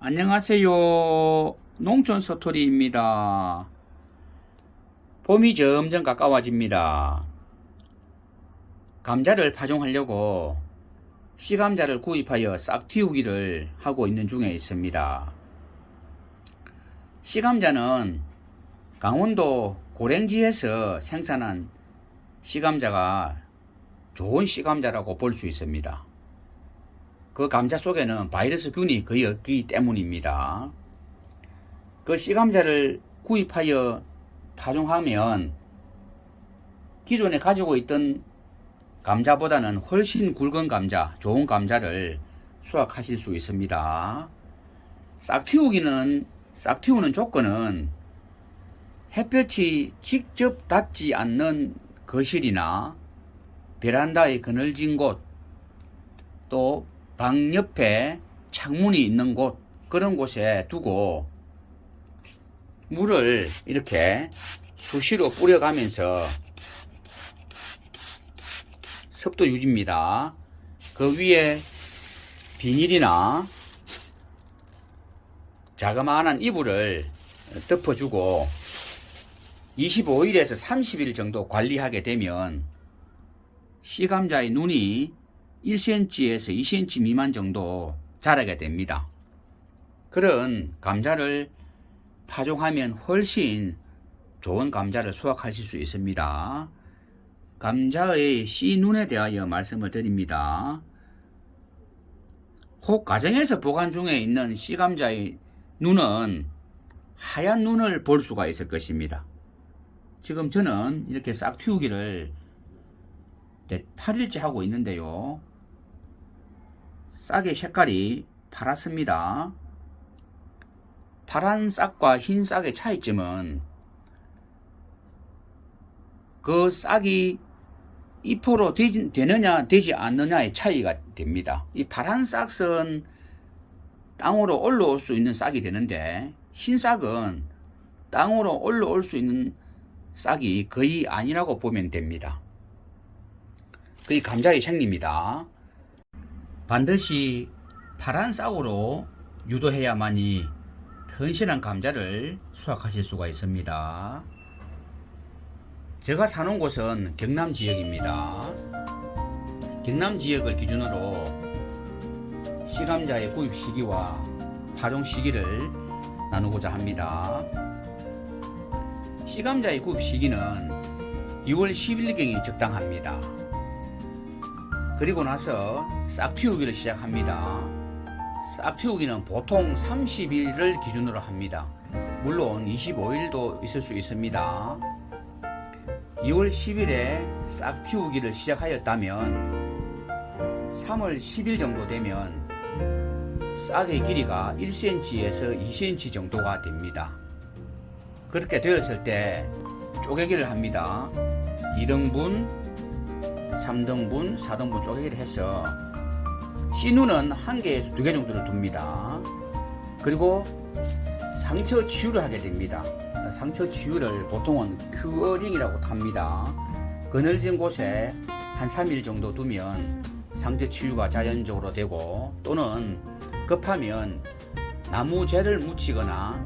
안녕하세요. 농촌서토리입니다. 봄이 점점 가까워집니다. 감자를 파종하려고 씨감자를 구입하여 싹틔우기를 하고 있는 중에 있습니다. 씨감자는 강원도 고랭지에서 생산한 씨감자가 좋은 씨감자라고 볼 수 있습니다. 그 감자 속에는 바이러스균이 거의 없기 때문입니다. 그 씨감자를 구입하여 파종하면 기존에 가지고 있던 감자보다는 훨씬 굵은 감자, 좋은 감자를 수확하실 수 있습니다. 싹틔우는 조건은 햇볕이 직접 닿지 않는 거실이나 베란다의 그늘진 곳, 또 방 옆에 창문이 있는 곳, 그런 곳에 두고 물을 이렇게 수시로 뿌려가면서 습도 유지입니다. 그 위에 비닐이나 자그마한 이불을 덮어주고 25일에서 30일 정도 관리하게 되면 씨감자의 눈이 1cm에서 2cm 미만 정도 자라게 됩니다. 그런 감자를 파종하면 훨씬 좋은 감자를 수확하실 수 있습니다. 감자의 씨 눈에 대하여 말씀을 드립니다. 혹 가정에서 보관 중에 있는 씨감자의 눈은 하얀 눈을 볼 수가 있을 것입니다. 지금 저는 이렇게 싹틔우기를 8일째 하고 있는데요. 싹의 색깔이 파랗습니다. 파란 싹과 흰 싹의 차이점은 그 싹이 잎으로 되느냐 되지 않느냐의 차이가 됩니다. 이 파란 싹은 땅으로 올라올 수 있는 싹이 되는데 흰 싹은 땅으로 올라올 수 있는 싹이 거의 아니라고 보면 됩니다. 거의 감자의 생리입니다. 반드시 파란 싹으로 유도해야만이 튼실한 감자를 수확하실 수가 있습니다. 제가 사는 곳은 경남 지역입니다. 경남 지역을 기준으로 씨감자의 구입 시기와 파종 시기를 나누고자 합니다. 씨감자의 구입 시기는 6월 10일경이 적당합니다. 그리고 나서 싹틔우기를 시작합니다. 싹틔우기는 보통 30일을 기준으로 합니다. 물론 25일도 있을 수 있습니다. 2월 10일에 싹틔우기를 시작하였다면 3월 10일 정도 되면 싹의 길이가 1cm에서 2cm 정도가 됩니다. 그렇게 되었을 때 쪼개기를 합니다. 2등분, 3등분, 4등분 쪼개기를 해서 씨눈은 1개에서 2개 정도를 둡니다. 그리고 상처 치유를 하게 됩니다. 상처 치유를 보통은 큐어링이라고 합니다. 그늘진 곳에 한 3일 정도 두면 상처 치유가 자연적으로 되고, 또는 급하면 나무재를 묻히거나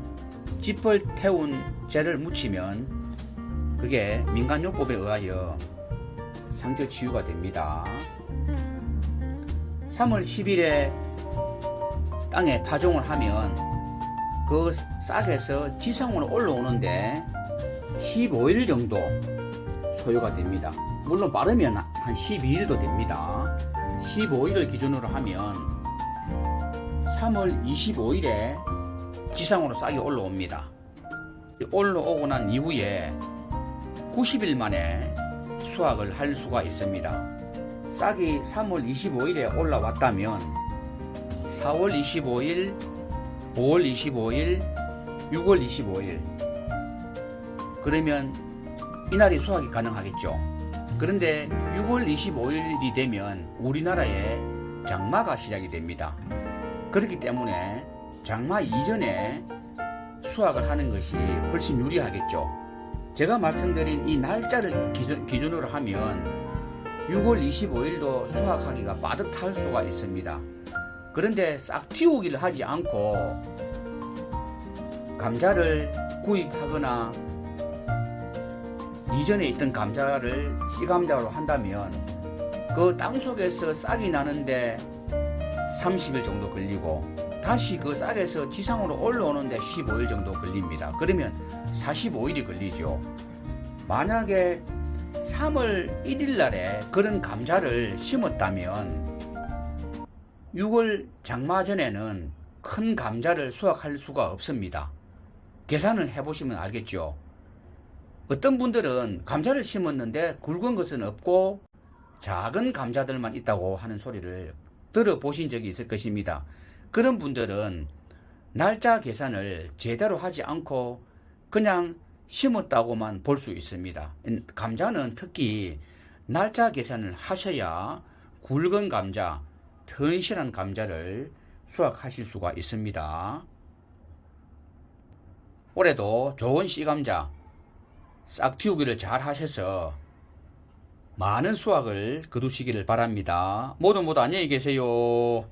짚을 태운 재를 묻히면 그게 민간요법에 의하여 상처 치유가 됩니다. 3월 10일에 땅에 파종을 하면 그 싹에서 지상으로 올라오는데 15일 정도 소요가 됩니다. 물론 빠르면 한 12일도 됩니다. 15일을 기준으로 하면 3월 25일에 지상으로 싹이 올라옵니다. 올라오고 난 이후에 90일 만에 수확을 할 수가 있습니다. 싹이 3월 25일에 올라왔다면 4월 25일, 5월 25일, 6월 25일, 그러면 이날이 수확이 가능하겠죠. 그런데 6월 25일이 되면 우리나라에 장마가 시작이 됩니다. 그렇기 때문에 장마 이전에 수확을 하는 것이 훨씬 유리하겠죠. 제가 말씀드린 이 날짜를 기준으로 하면 6월 25일도 수확하기가 빠듯할 수가 있습니다. 그런데 싹 틔우기를 하지 않고 감자를 구입하거나 이전에 있던 감자를 씨감자로 한다면 그 땅속에서 싹이 나는데 30일 정도 걸리고 다시 그 싹에서 지상으로 올라오는데 15일 정도 걸립니다. 그러면 45일이 걸리죠. 만약에 3월 1일 날에 그런 감자를 심었다면 6월 장마 전에는 큰 감자를 수확할 수가 없습니다. 계산을 해보시면 알겠죠. 어떤 분들은 감자를 심었는데 굵은 것은 없고 작은 감자들만 있다고 하는 소리를 들어보신 적이 있을 것입니다. 그런 분들은 날짜 계산을 제대로 하지 않고 그냥 심었다고만 볼 수 있습니다. 감자는 특히 날짜 계산을 하셔야 굵은 감자, 튼실한 감자를 수확하실 수가 있습니다. 올해도 좋은 씨감자 싹 틔우기를 잘 하셔서 많은 수확을 거두시기를 바랍니다. 모두 안녕히 계세요.